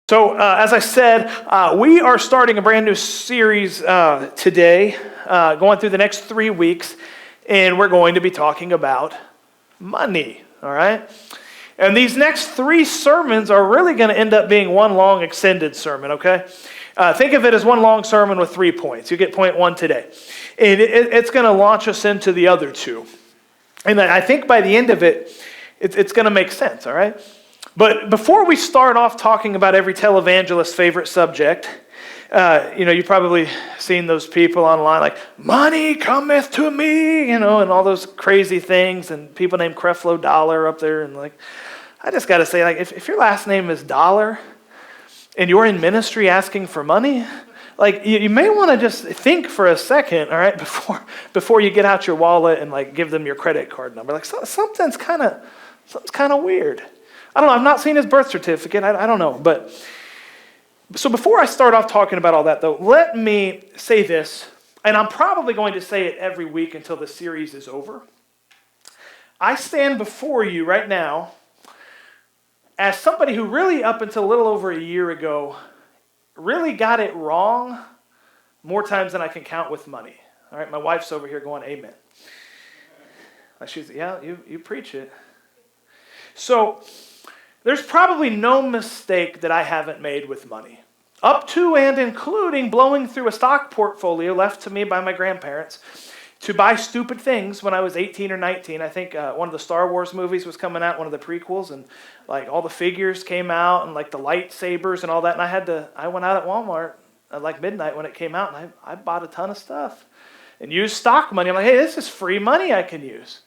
So, as I said, we are starting a brand new series today, going through the next 3 weeks, and we're going to be talking about money, all right? And these next 3 sermons are really going to end up being one long extended sermon, okay? Think of it as one long sermon with 3 points. You get point 1 today. And it's going to launch us into the other 2. And I think by the end of it, it's going to make sense, all right? But before we start off talking about every televangelist's favorite subject, you've probably seen those people online like, money cometh to me, and all those crazy things, and people named Creflo Dollar up there. And I just got to say, if your last name is Dollar and you're in ministry asking for money, you may want to just think for a second, all right, before you get out your wallet and give them your credit card number. Something's kind of weird. I don't know. I've not seen his birth certificate. I don't know. But so before I start off talking about all that, though, let me say this, and I'm probably going to say it every week until the series is over. I stand before you right now as somebody who really, up until a little over a year ago, really got it wrong more times than I can count with money. All right, my wife's over here going, amen. She's, yeah, you preach it. So there's probably no mistake that I haven't made with money, up to and including blowing through a stock portfolio left to me by my grandparents to buy stupid things when I was 18 or 19. I think one of the Star Wars movies was coming out, one of the prequels, and all the figures came out and the lightsabers and all that. And I went out at Walmart at midnight when it came out, and I bought a ton of stuff and used stock money. I'm like, hey, this is free money I can use.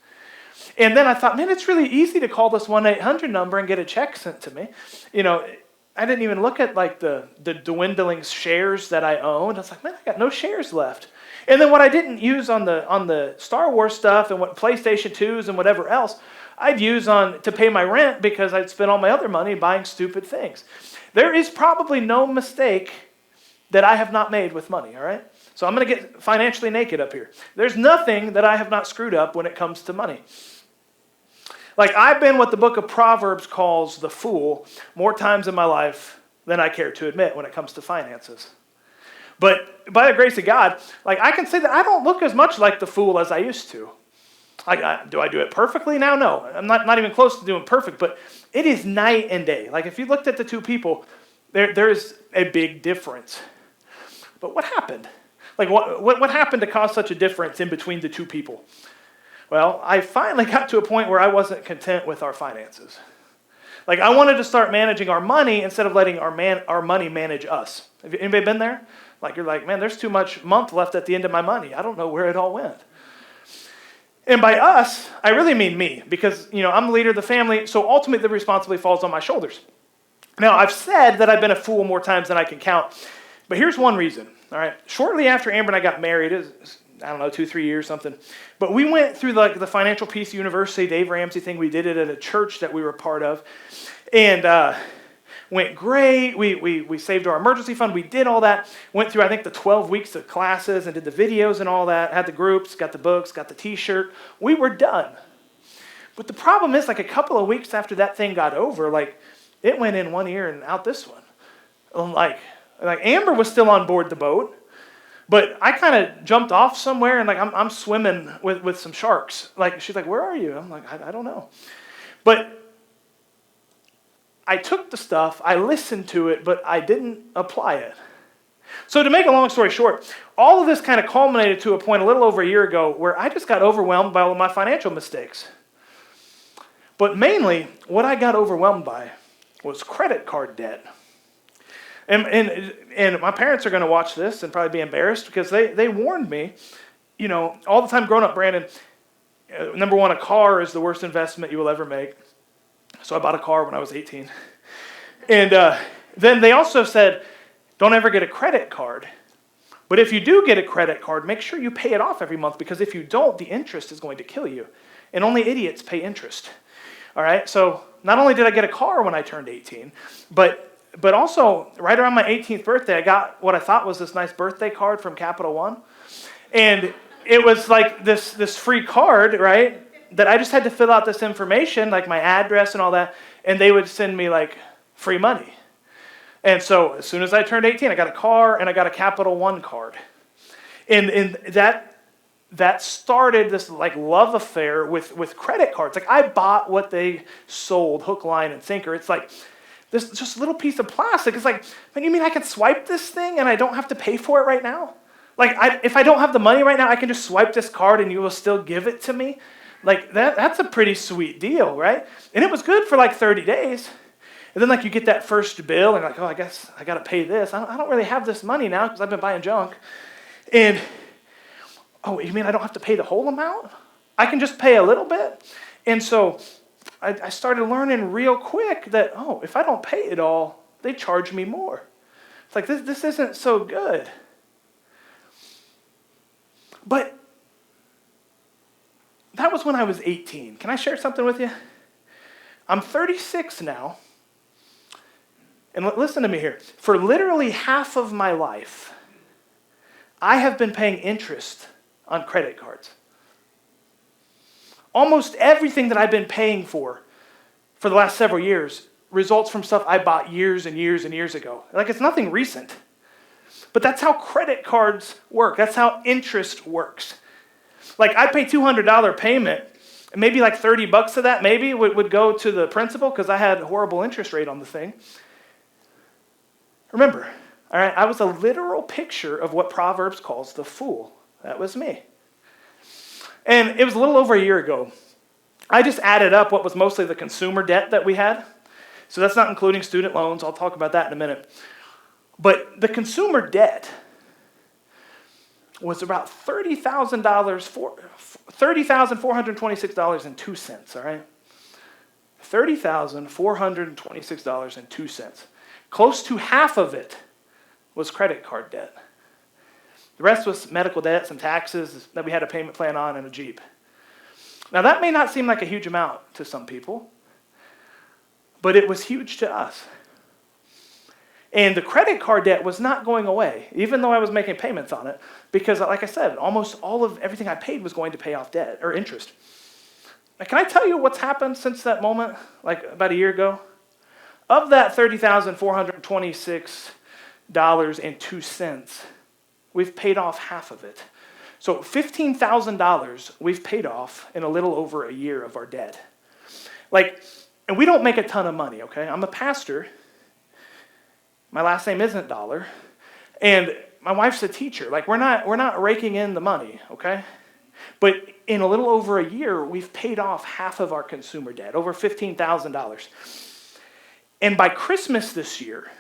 And then I thought, man, it's really easy to call this 1-800 number and get a check sent to me. I didn't even look at the dwindling shares that I owned. I was like, man, I got no shares left. And then what I didn't use on the Star Wars stuff and what PlayStation 2s and whatever else, I'd use to pay my rent because I'd spent all my other money buying stupid things. There is probably no mistake that I have not made with money, all right? So I'm going to get financially naked up here. There's nothing that I have not screwed up when it comes to money. I've been what the book of Proverbs calls the fool more times in my life than I care to admit when it comes to finances. But by the grace of God, I can say that I don't look as much like the fool as I used to. Do I do it perfectly now? No. I'm not even close to doing perfect, but it is night and day. If you looked at the 2 people, there is a big difference. But what happened? What happened to cause such a difference in between the 2 people? Well, I finally got to a point where I wasn't content with our finances. I wanted to start managing our money instead of letting our money manage us. Have anybody been there? You're like, man, there's too much month left at the end of my money. I don't know where it all went. And by us, I really mean me, because I'm the leader of the family, so ultimately the responsibility falls on my shoulders. Now, I've said that I've been a fool more times than I can count, but here's one reason. All right, shortly after Amber and I got married, it was, 2-3 years, something. But we went through the Financial Peace University, Dave Ramsey thing. We did it at a church that we were part of. And went great. We saved our emergency fund. We did all that. Went through, I think, the 12 weeks of classes and did the videos and all that. Had the groups, got the books, got the T-shirt. We were done. But the problem is, a couple of weeks after that thing got over, it went in one ear and out this one. Amber was still on board the boat. But I kind of jumped off somewhere and I'm swimming with some sharks. She's like, where are you? I'm like, I don't know. But I took the stuff, I listened to it, but I didn't apply it. So to make a long story short, all of this kind of culminated to a point a little over a year ago where I just got overwhelmed by all of my financial mistakes. But mainly, what I got overwhelmed by was credit card debt. And my parents are going to watch this and probably be embarrassed because they warned me, all the time growing up, Brandon, number one, a car is the worst investment you will ever make. So I bought a car when I was 18. And then they also said, don't ever get a credit card. But if you do get a credit card, make sure you pay it off every month because if you don't, the interest is going to kill you. And only idiots pay interest. All right, so not only did I get a car when I turned 18, but also, right around my 18th birthday, I got what I thought was this nice birthday card from Capital One. And it was this free card, right, that I just had to fill out this information, my address and all that, and they would send me, free money. And so as soon as I turned 18, I got a car and I got a Capital One card. And that started this like love affair with credit cards. Like I bought what they sold, hook, line, and sinker. It's like this just little piece of plastic. It's like, man, you mean I can swipe this thing and I don't have to pay for it right now? Like if I don't have the money right now, I can just swipe this card and you will still give it to me? Like that's a pretty sweet deal, right? And it was good for like 30 days. And then like you get that first bill and like, oh, I guess I got to pay this. I don't really have this money now because I've been buying junk. And, oh, you mean I don't have to pay the whole amount? I can just pay a little bit? And so I started learning real quick that, oh, if I don't pay it all, they charge me more. It's like, this isn't so good. But that was when I was 18. Can I share something with you? I'm 36 now. And listen to me here. For literally half of my life, I have been paying interest on credit cards. Almost everything that I've been paying for the last several years results from stuff I bought years and years and years ago. Like it's nothing recent. But that's how credit cards work. That's how interest works. Like I pay $200 payment, and maybe like $30 of that maybe would go to the principal because I had a horrible interest rate on the thing. Remember, all right, I was a literal picture of what Proverbs calls the fool. That was me. And it was a little over a year ago. I just added up what was mostly the consumer debt that we had. So that's not including student loans. I'll talk about that in a minute. But the consumer debt was about $30,426.02, all right? $30,426.02. Close to half of it was credit card debt. The rest was medical debt, some taxes that we had a payment plan on, and a Jeep. Now that may not seem like a huge amount to some people, but it was huge to us. And the credit card debt was not going away, even though I was making payments on it, because like I said, almost all of everything I paid was going to pay off debt or interest. Now, can I tell you what's happened since that moment, like about a year ago? Of that $30,426.02, we've paid off half of it. So $15,000 we've paid off in a little over a year of our debt. Like, and we don't make a ton of money, okay? I'm a pastor. My last name isn't Dollar. And my wife's a teacher. Like, we're not raking in the money, okay? But in a little over a year, we've paid off half of our consumer debt, over $15,000. And by Christmas this year,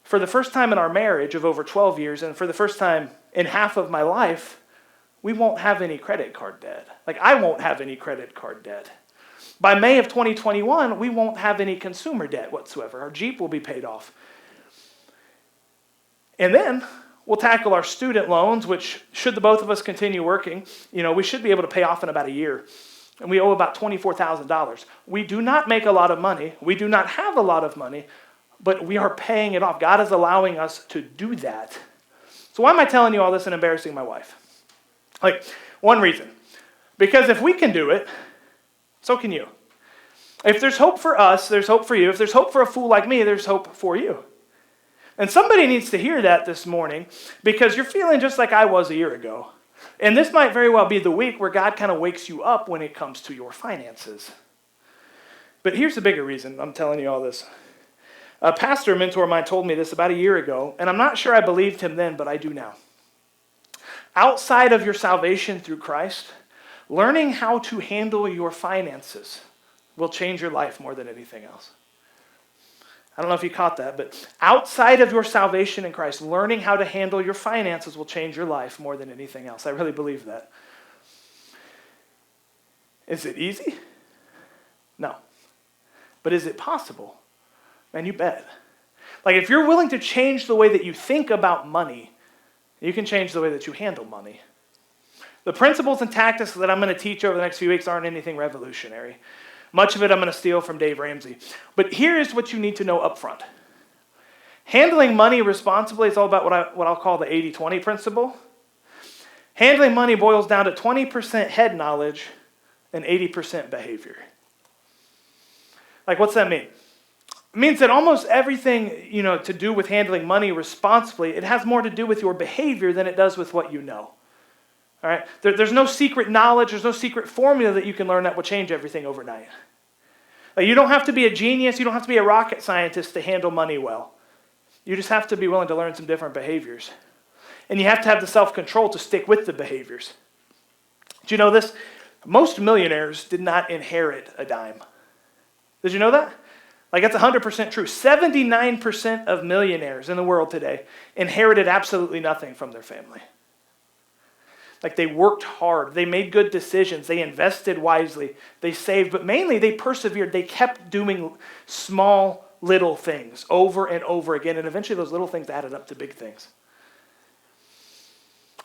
for the first time in our marriage of over 12 years, and for the first time in half of my life, we won't have any credit card debt. Like, I won't have any credit card debt. By May of 2021, we won't have any consumer debt whatsoever. Our Jeep will be paid off. And then we'll tackle our student loans, which, should the both of us continue working, we should be able to pay off in about a year. And we owe about $24,000. We do not make a lot of money. We do not have a lot of money, but we are paying it off. God is allowing us to do that. So why am I telling you all this and embarrassing my wife? Like, one reason. Because if we can do it, so can you. If there's hope for us, there's hope for you. If there's hope for a fool like me, there's hope for you. And somebody needs to hear that this morning, because you're feeling just like I was a year ago. And this might very well be the week where God kind of wakes you up when it comes to your finances. But here's the bigger reason I'm telling you all this. A pastor mentor of mine told me this about a year ago, and I'm not sure I believed him then, but I do now. Outside of your salvation through Christ, learning how to handle your finances will change your life more than anything else. I don't know if you caught that, but outside of your salvation in Christ, learning how to handle your finances will change your life more than anything else. I really believe that. Is it easy? No. But is it possible? Man, you bet. Like, if you're willing to change the way that you think about money, you can change the way that you handle money. The principles and tactics that I'm going to teach over the next few weeks aren't anything revolutionary. Much of it I'm going to steal from Dave Ramsey. But here is what you need to know up front. Handling money responsibly is all about what I'll call the 80-20 principle. Handling money boils down to 20% head knowledge and 80% behavior. Like, what's that mean? means that almost everything, to do with handling money responsibly, it has more to do with your behavior than it does with what you know. All right? There's no secret knowledge, there's no secret formula that you can learn that will change everything overnight. Like, you don't have to be a genius, you don't have to be a rocket scientist to handle money well. You just have to be willing to learn some different behaviors. And you have to have the self-control to stick with the behaviors. Do you know this? Most millionaires did not inherit a dime. Did you know that? Like, that's 100% true. 79% of millionaires in the world today inherited absolutely nothing from their family. Like, they worked hard. They made good decisions. They invested wisely. They saved. But mainly, they persevered. They kept doing small, little things over and over again. And eventually, those little things added up to big things.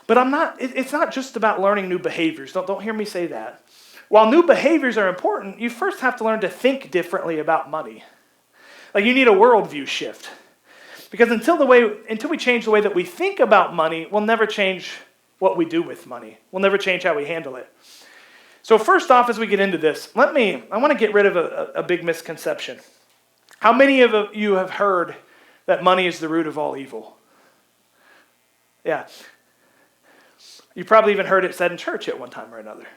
But it's not just about learning new behaviors. Don't hear me say that. While new behaviors are important, you first have to learn to think differently about money. Like, you need a worldview shift. Because until we change the way that we think about money, we'll never change what we do with money. We'll never change how we handle it. So first off, as we get into this, I want to get rid of a big misconception. How many of you have heard that money is the root of all evil? Yeah. You probably even heard it said in church at one time or another.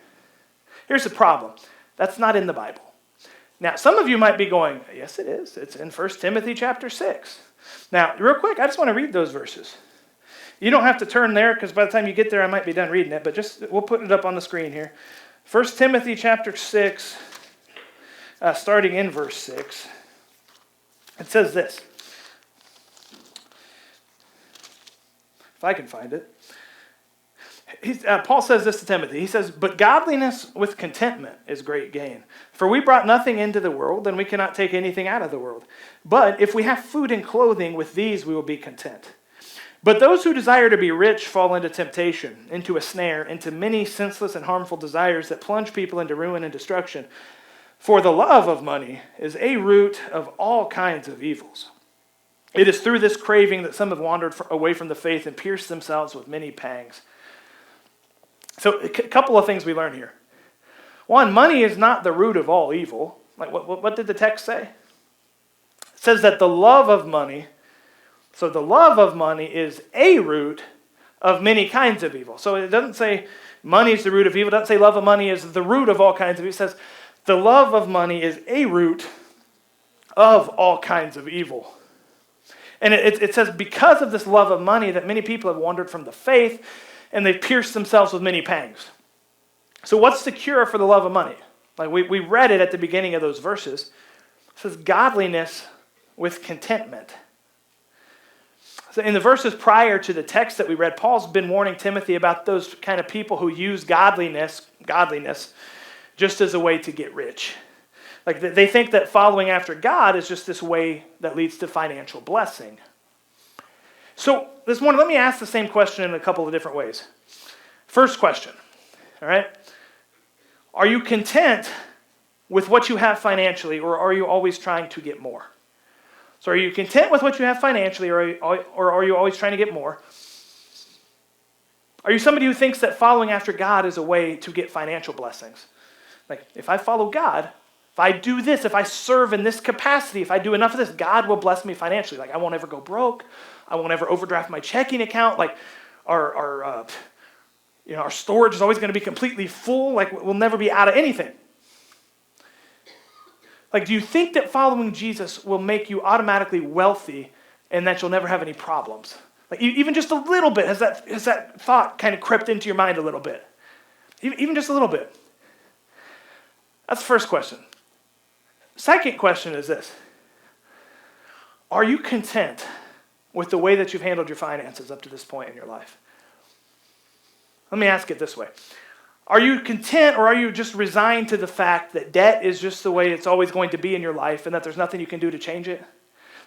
Here's the problem. That's not in the Bible. Now, some of you might be going, yes, it is. It's in 1 Timothy chapter 6. Now, real quick, I just want to read those verses. You don't have to turn there, because by the time you get there, I might be done reading it, but we'll put it up on the screen here. 1 Timothy chapter 6, starting in verse 6. It says this. If I can find it. Paul says this to Timothy. He says, "But godliness with contentment is great gain. For we brought nothing into the world, and we cannot take anything out of the world. But if we have food and clothing, with these we will be content. But those who desire to be rich fall into temptation, into a snare, into many senseless and harmful desires that plunge people into ruin and destruction. For the love of money is a root of all kinds of evils. It is through this craving that some have wandered away from the faith and pierced themselves with many pangs." So a couple of things we learn here. One, money is not the root of all evil. Like, what did the text say? It says that the love of money, so the love of money is a root of many kinds of evil. So it doesn't say money is the root of evil. It doesn't say love of money is the root of all kinds of evil. It says the love of money is a root of all kinds of evil. And it says because of this love of money that many people have wandered from the faith, and they've pierced themselves with many pangs. So what's the cure for the love of money? Like we read it at the beginning of those verses. It says godliness with contentment. So in the verses prior to the text that we read, Paul's been warning Timothy about those kind of people who use godliness just as a way to get rich. Like they think that following after God is just this way that leads to financial blessing. So this morning, let me ask the same question in a couple of different ways. First question, all right? Are you content with what you have financially, or are you always trying to get more? So are you content with what you have financially, or are you always trying to get more? Are you somebody who thinks that following after God is a way to get financial blessings? Like, if I follow God, if I do this, if I serve in this capacity, if I do enough of this, God will bless me financially. Like, I won't ever go broke. I won't ever overdraft my checking account. Like, our storage is always going to be completely full. Like, we'll never be out of anything. Like, do you think that following Jesus will make you automatically wealthy and that you'll never have any problems? Like, even just a little bit, has that thought kind of crept into your mind a little bit? Even just a little bit. That's the first question. Second question is this. Are you content with the way that you've handled your finances up to this point in your life? Let me ask it this way. Are you content, or are you just resigned to the fact that debt is just the way it's always going to be in your life and that there's nothing you can do to change it?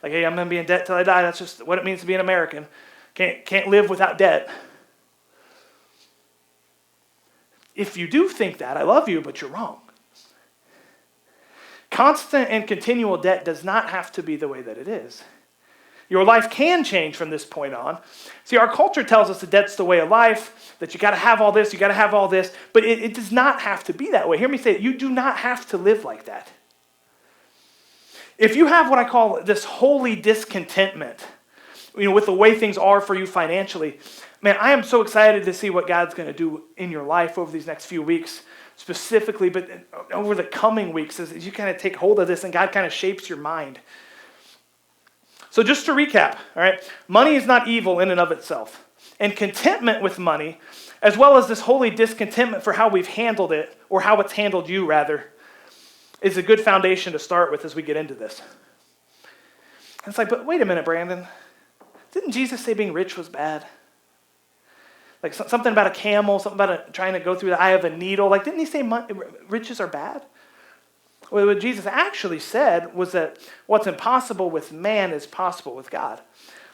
Like, hey, I'm going to be in debt till I die. That's just what it means to be an American. Can't live without debt. If you do think that, I love you, but you're wrong. Constant and continual debt does not have to be the way that it is. Your life can change from this point on. See, our culture tells us that debt's the way of life, that you got to have all this, you got to have all this, but it does not have to be that way. Hear me say it. You do not have to live like that. If you have what I call this holy discontentment, with the way things are for you financially, man, I am so excited to see what God's going to do in your life over these next few weeks specifically, but over the coming weeks as you kind of take hold of this and God kind of shapes your mind. So just to recap, all right, money is not evil in and of itself. And contentment with money, as well as this holy discontentment for how we've handled it, or how it's handled you rather, is a good foundation to start with as we get into this. And it's like, but wait a minute, Brandon. Didn't Jesus say being rich was bad? Like something about a camel, something about trying to go through the eye of a needle. Like, didn't he say riches are bad? Well, what Jesus actually said was that what's impossible with man is possible with God.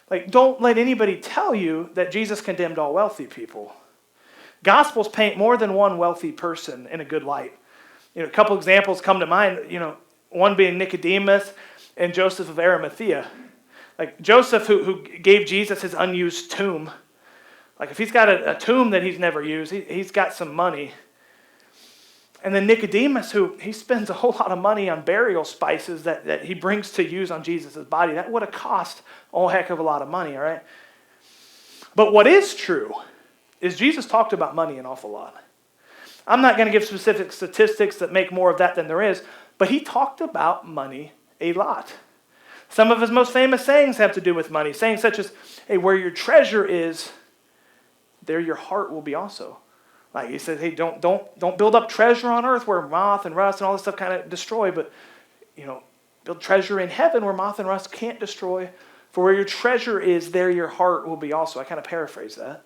Like, don't let anybody tell you that Jesus condemned all wealthy people. Gospels paint more than one wealthy person in a good light. A couple examples come to mind, one being Nicodemus and Joseph of Arimathea. Like Joseph, who gave Jesus his unused tomb. Like if he's got a tomb that he's never used, he's got some money. And then Nicodemus, who he spends a whole lot of money on burial spices that he brings to use on Jesus' body. That would have cost a whole heck of a lot of money, all right? But what is true is Jesus talked about money an awful lot. I'm not going to give specific statistics that make more of that than there is, but he talked about money a lot. Some of his most famous sayings have to do with money. Sayings such as, hey, where your treasure is, there your heart will be also. Like he says, hey, don't build up treasure on earth where moth and rust and all this stuff kind of destroy, but build treasure in heaven where moth and rust can't destroy. For where your treasure is, there your heart will be also. I kind of paraphrase that.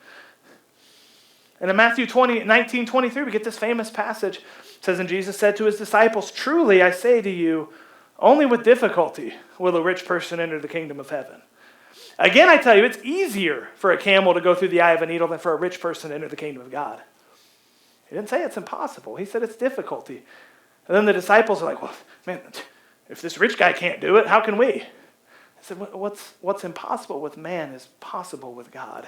And in Matthew 19:23, we get this famous passage. It says, and Jesus said to his disciples, truly I say to you, only with difficulty will a rich person enter the kingdom of heaven. Again, I tell you, it's easier for a camel to go through the eye of a needle than for a rich person to enter the kingdom of God. He didn't say it's impossible. He said it's difficulty. And then the disciples are like, well, man, if this rich guy can't do it, how can we? I said, what's impossible with man is possible with God.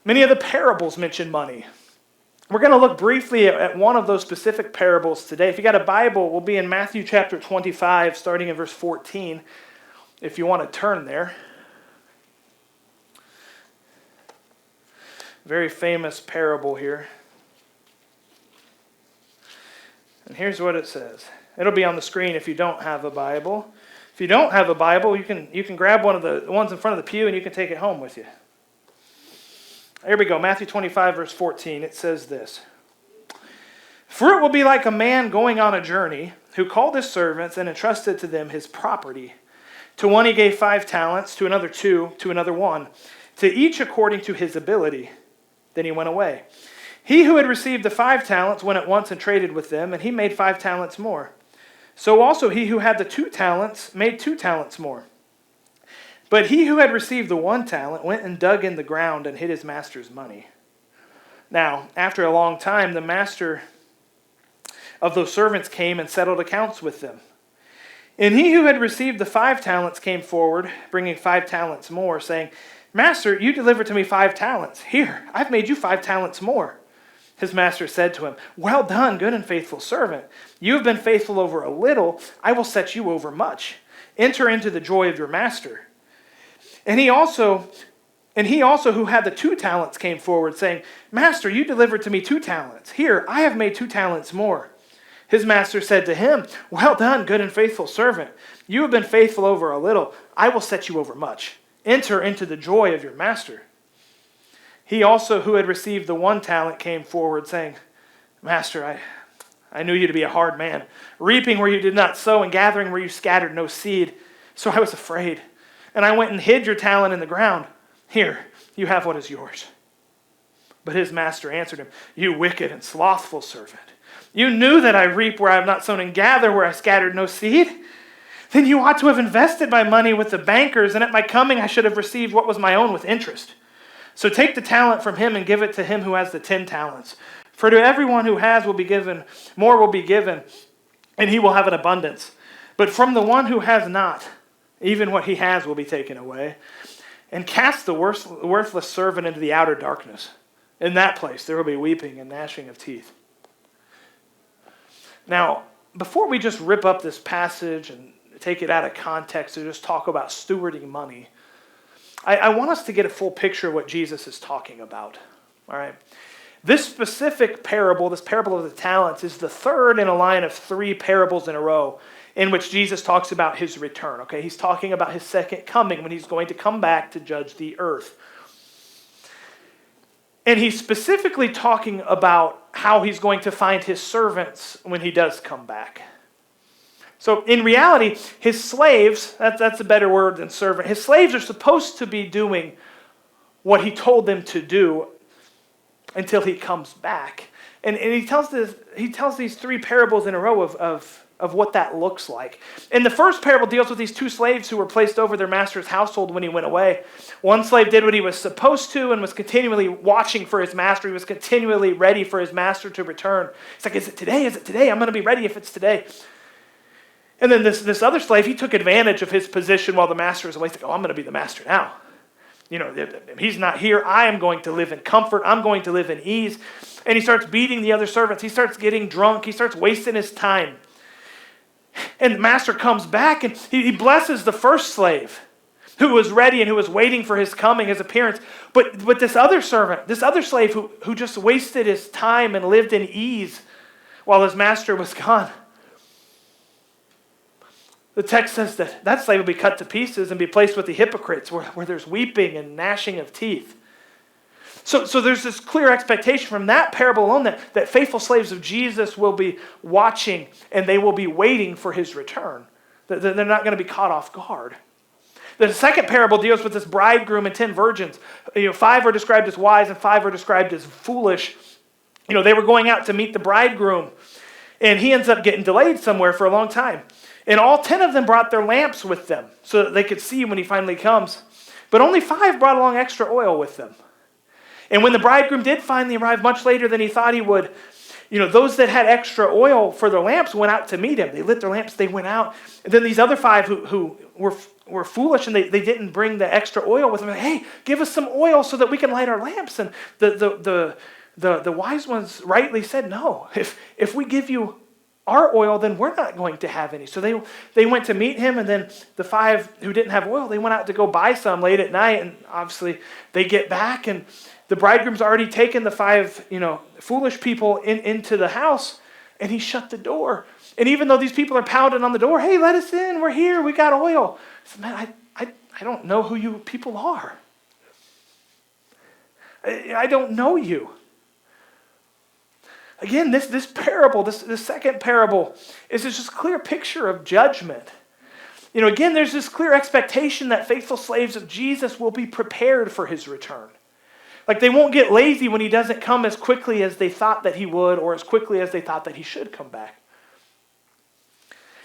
Many of the parables mention money. We're going to look briefly at one of those specific parables today. If you got a Bible, we'll be in Matthew chapter 25, starting in verse 14, if you want to turn there. Very famous parable here. And here's what it says. It'll be on the screen if you don't have a Bible. If you don't have a Bible, you can grab one of the ones in front of the pew and you can take it home with you. Here we go, Matthew 25, verse 14. It says this. For it will be like a man going on a journey who called his servants and entrusted to them his property. To one he gave 5 talents, to another 2, to another 1, to each according to his ability. Then he went away. He who had received the 5 talents went at once and traded with them, and he made 5 talents more. So also he who had the 2 talents made 2 talents more. But he who had received the 1 talent went and dug in the ground and hid his master's money. Now, after a long time, the master of those servants came and settled accounts with them. And he who had received the 5 talents came forward, bringing 5 talents more, saying, Master, you delivered to me 5 talents. Here, I've made you 5 talents more. His master said to him, well done, good and faithful servant. You have been faithful over a little. I will set you over much. Enter into the joy of your master. And he also who had the 2 talents came forward, saying, Master, you delivered to me 2 talents. Here, I have made 2 talents more. His master said to him, well done, good and faithful servant. You have been faithful over a little. I will set you over much. Enter into the joy of your master. He also who had received the 1 talent came forward, saying, Master, I knew you to be a hard man, reaping where you did not sow and gathering where you scattered no seed. So I was afraid. And I went and hid your talent in the ground. Here, you have what is yours. But his master answered him, you wicked and slothful servant. You knew that I reap where I have not sown and gather where I scattered no seed. Then you ought to have invested my money with the bankers, and at my coming I should have received what was my own with interest. So take the talent from him and give it to him who has the 10 talents. For to everyone who has will be given, more will be given, and he will have an abundance. But from the one who has not, even what he has will be taken away. And cast the worthless servant into the outer darkness. In that place there will be weeping and gnashing of teeth. Now, before we just rip up this passage and take it out of context to just talk about stewarding money, I want us to get a full picture of what Jesus is talking about. All right. This specific parable, this parable of the talents, is the third in a line of 3 parables in a row in which Jesus talks about his return. Okay, he's talking about his second coming when he's going to come back to judge the earth. And he's specifically talking about how he's going to find his servants when he does come back. So in reality, his slaves, that's a better word than servant, his slaves are supposed to be doing what he told them to do until he comes back. And he tells these 3 parables in a row of what that looks like. And the first parable deals with these 2 slaves who were placed over their master's household when he went away. One slave did what he was supposed to and was continually watching for his master. He was continually ready for his master to return. It's like, is it today? Is it today? I'm going to be ready if it's today. And then this other slave, he took advantage of his position while the master was away. He's like, oh, I'm going to be the master now. You know, if he's not here, I am going to live in comfort. I'm going to live in ease. And he starts beating the other servants. He starts getting drunk. He starts wasting his time. And the master comes back and he blesses the first slave who was ready and who was waiting for his coming, his appearance. But this other servant, this other slave who just wasted his time and lived in ease while his master was gone, the text says that slave will be cut to pieces and be placed with the hypocrites where there's weeping and gnashing of teeth. So there's this clear expectation from that parable alone that faithful slaves of Jesus will be watching and they will be waiting for his return. They're not going to be caught off guard. The second parable deals with this bridegroom and 10 virgins. 5 are described as wise and 5 are described as foolish. They were going out to meet the bridegroom and he ends up getting delayed somewhere for a long time. And all 10 of them brought their lamps with them so that they could see when he finally comes. But only 5 brought along extra oil with them. And when the bridegroom did finally arrive much later than he thought he would, those that had extra oil for their lamps went out to meet him. They lit their lamps, they went out. And then these other 5 who were foolish and they didn't bring the extra oil with them. Like, hey, give us some oil so that we can light our lamps. And the wise ones rightly said, no, if we give you our oil, then we're not going to have any. So they went to meet him, and then the 5 who didn't have oil, they went out to go buy some late at night, and obviously they get back, and the bridegroom's already taken the 5, foolish people into the house, and he shut the door. And even though these people are pounding on the door, hey, let us in, we're here, we got oil. I said, man, I don't know who you people are. I don't know you. Again, this parable, this second parable, is just a clear picture of judgment. Again, there's this clear expectation that faithful slaves of Jesus will be prepared for his return. Like they won't get lazy when he doesn't come as quickly as they thought that he would or as quickly as they thought that he should come back.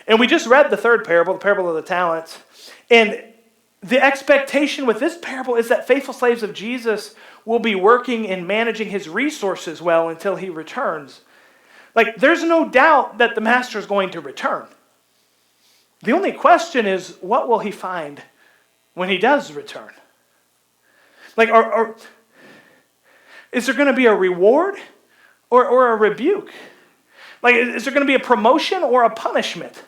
And we just read the third parable, the parable of the talents. And the expectation with this parable is that faithful slaves of Jesus will be working and managing his resources well until he returns. Like, there's no doubt that the master is going to return. The only question is, what will he find when he does return? Like, is there going to be a reward or a rebuke? Like, is there going to be a promotion or a punishment?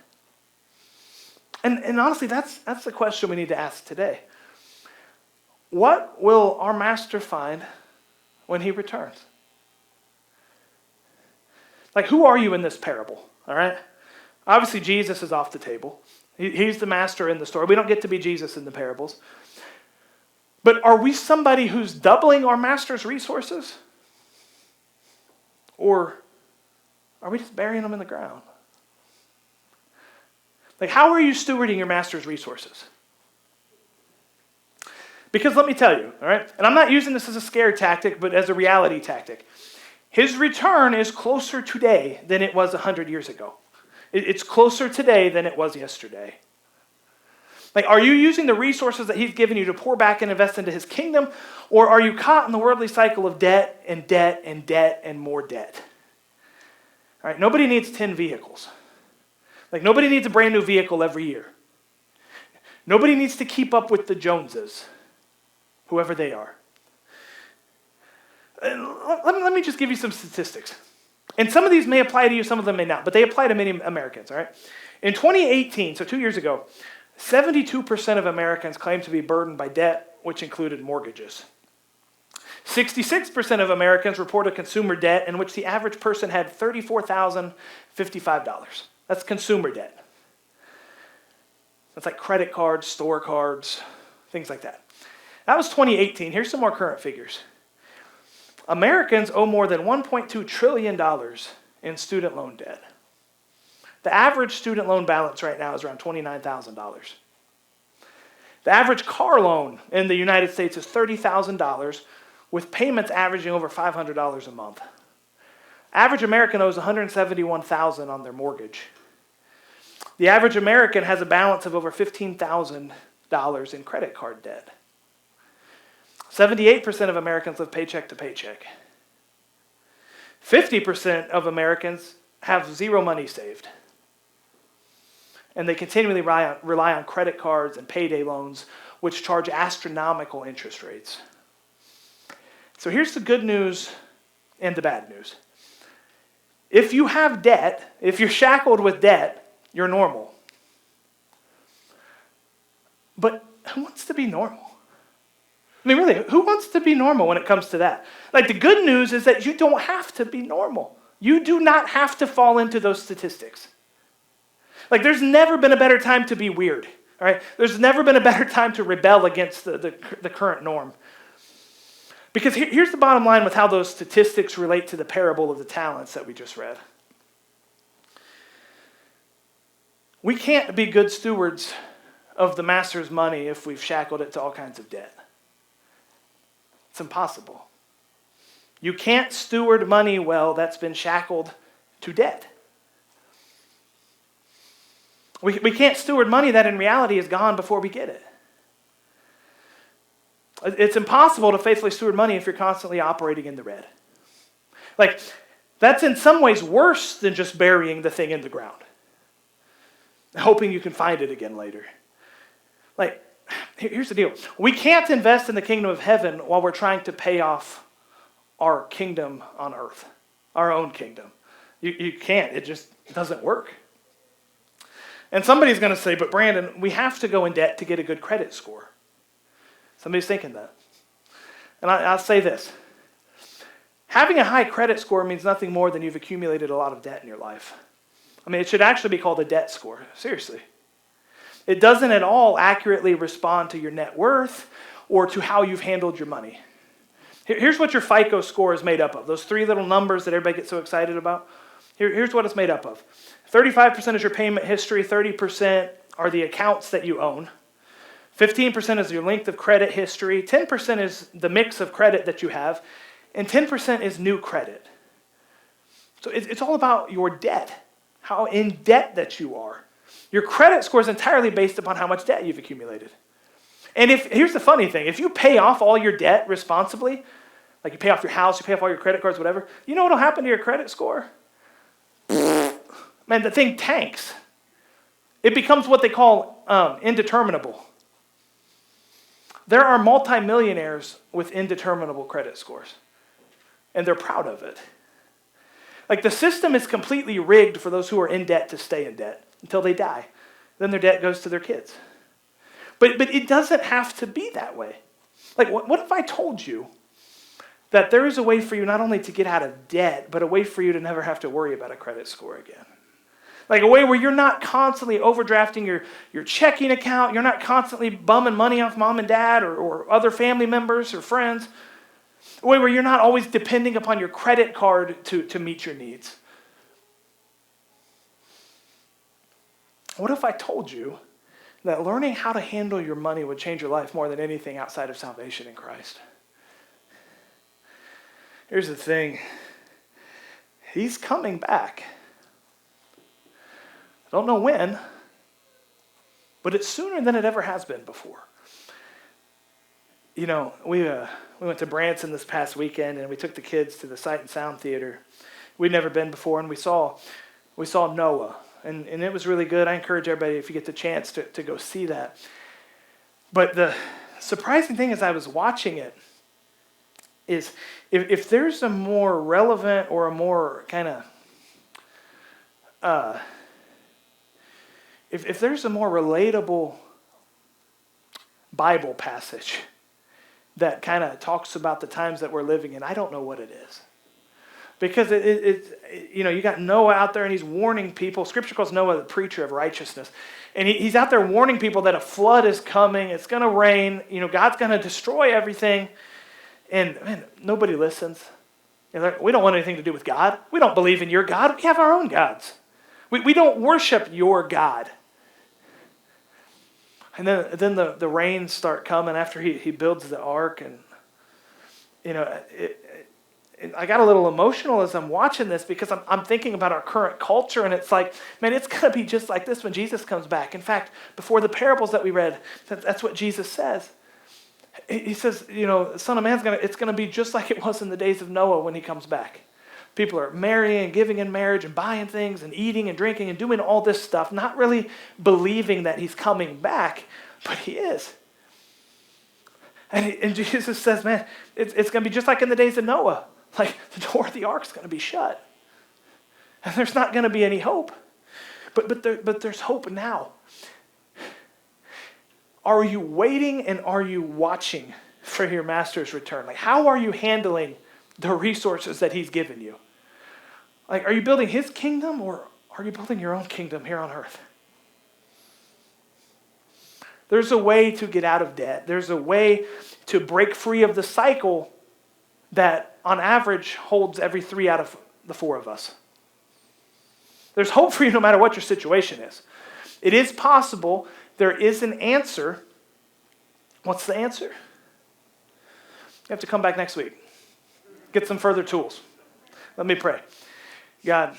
And honestly, that's the question we need to ask today. What will our master find when he returns? Like, who are you in this parable? All right? Obviously, Jesus is off the table. He's the master in the story. We don't get to be Jesus in the parables. But are we somebody who's doubling our master's resources? Or are we just burying them in the ground? Like, how are you stewarding your master's resources? Because let me tell you, all right, and I'm not using this as a scare tactic, but as a reality tactic. His return is closer today than it was 100 years ago. It's closer today than it was yesterday. Like, are you using the resources that he's given you to pour back and invest into his kingdom, or are you caught in the worldly cycle of debt and debt and debt and more debt? All right, nobody needs 10 vehicles. Like, nobody needs a brand new vehicle every year. Nobody needs to keep up with the Joneses, whoever they are. Let me just give you some statistics. And some of these may apply to you, some of them may not, but they apply to many Americans, all right? In 2018, so 2 years ago, 72% of Americans claimed to be burdened by debt, which included mortgages. 66% of Americans reported consumer debt in which the average person had $34,055. That's consumer debt. That's like credit cards, store cards, things like that. That was 2018. Here's some more current figures. Americans owe more than $1.2 trillion in student loan debt. The average student loan balance right now is around $29,000. The average car loan in the United States is $30,000, with payments averaging over $500 a month. Average American owes $171,000 on their mortgage. The average American has a balance of over $15,000 in credit card debt. 78% of Americans live paycheck to paycheck. 50% of Americans have zero money saved. And they continually rely on credit cards and payday loans, which charge astronomical interest rates. So here's the good news and the bad news. If you have debt, if you're shackled with debt, you're normal. But who wants to be normal? I mean, really, who wants to be normal when it comes to that? Like, the good news is that you don't have to be normal. You do not have to fall into those statistics. Like, there's never been a better time to be weird, all right? There's never been a better time to rebel against the current norm. Because here's the bottom line with how those statistics relate to the parable of the talents that we just read. We can't be good stewards of the master's money if we've shackled it to all kinds of debt. It's impossible. You can't steward money well that's been shackled to debt. We can't steward money that in reality is gone before we get it. It's impossible to faithfully steward money if you're constantly operating in the red. Like, that's in some ways worse than just burying the thing in the ground, hoping you can find it again later. Like, here's the deal. We can't invest in the kingdom of heaven while we're trying to pay off our kingdom on earth, our own kingdom. You can't. It just doesn't work. And somebody's going to say, but Brandon, we have to go in debt to get a good credit score. Somebody's thinking that. And I'll say this. Having a high credit score means nothing more than you've accumulated a lot of debt in your life. I mean, it should actually be called a debt score. Seriously. It doesn't at all accurately respond to your net worth or to how you've handled your money. Here's what your FICO score is made up of. Those three little numbers that everybody gets so excited about. Here's what it's made up of. 35% is your payment history. 30% are the accounts that you own. 15% is your length of credit history. 10% is the mix of credit that you have. And 10% is new credit. So it's all about your debt, how in debt that you are. Your credit score is entirely based upon how much debt you've accumulated. And here's the funny thing. If you pay off all your debt responsibly, like you pay off your house, you pay off all your credit cards, whatever, you know what will happen to your credit score? Man, the thing tanks. It becomes what they call indeterminable. There are multimillionaires with indeterminable credit scores, and they're proud of it. Like, the system is completely rigged for those who are in debt to stay in debt until they die. Then their debt goes to their kids. But it doesn't have to be that way. Like, what if I told you that there is a way for you not only to get out of debt, but a way for you to never have to worry about a credit score again? Like, a way where you're not constantly overdrafting your checking account, you're not constantly bumming money off mom and dad or other family members or friends. A way where you're not always depending upon your credit card to meet your needs. What if I told you that learning how to handle your money would change your life more than anything outside of salvation in Christ? Here's the thing. He's coming back. I don't know when, but it's sooner than it ever has been before. You know, we went to Branson this past weekend, and we took the kids to the Sight and Sound Theater. We'd never been before, and we saw Noah, and it was really good. I encourage everybody, if you get the chance, to go see that. But the surprising thing is I was watching it, is if there's a more relevant or a more kind of, if there's a more relatable Bible passage that kind of talks about the times that we're living in, I don't know what it is. Because you got Noah out there and he's warning people. Scripture calls Noah the preacher of righteousness. And he's out there warning people that a flood is coming. It's going to rain. God's going to destroy everything. And man, nobody listens. We don't want anything to do with God. We don't believe in your God. We have our own gods. We don't worship your God. And then the rains start coming after he builds the ark. And, I got a little emotional as I'm watching this because I'm thinking about our current culture, and it's like, man, it's going to be just like this when Jesus comes back. In fact, before the parables that we read, that's what Jesus says. He says, the Son of Man's it's going to be just like it was in the days of Noah when he comes back. People are marrying and giving in marriage and buying things and eating and drinking and doing all this stuff, not really believing that he's coming back, but he is. And Jesus says, man, it's going to be just like in the days of Noah. Like the door of the ark's going to be shut. And there's not going to be any hope. But there's hope now. Are you waiting and are you watching for your master's return? Like, how are you handling the resources that he's given you? Like, are you building his kingdom or are you building your own kingdom here on earth? There's a way to get out of debt. There's a way to break free of the cycle that on average holds every 3 out of the 4 of us. There's hope for you no matter what your situation is. It is possible. There is an answer. What's the answer? You have to come back next week. Get some further tools. Let me pray. God,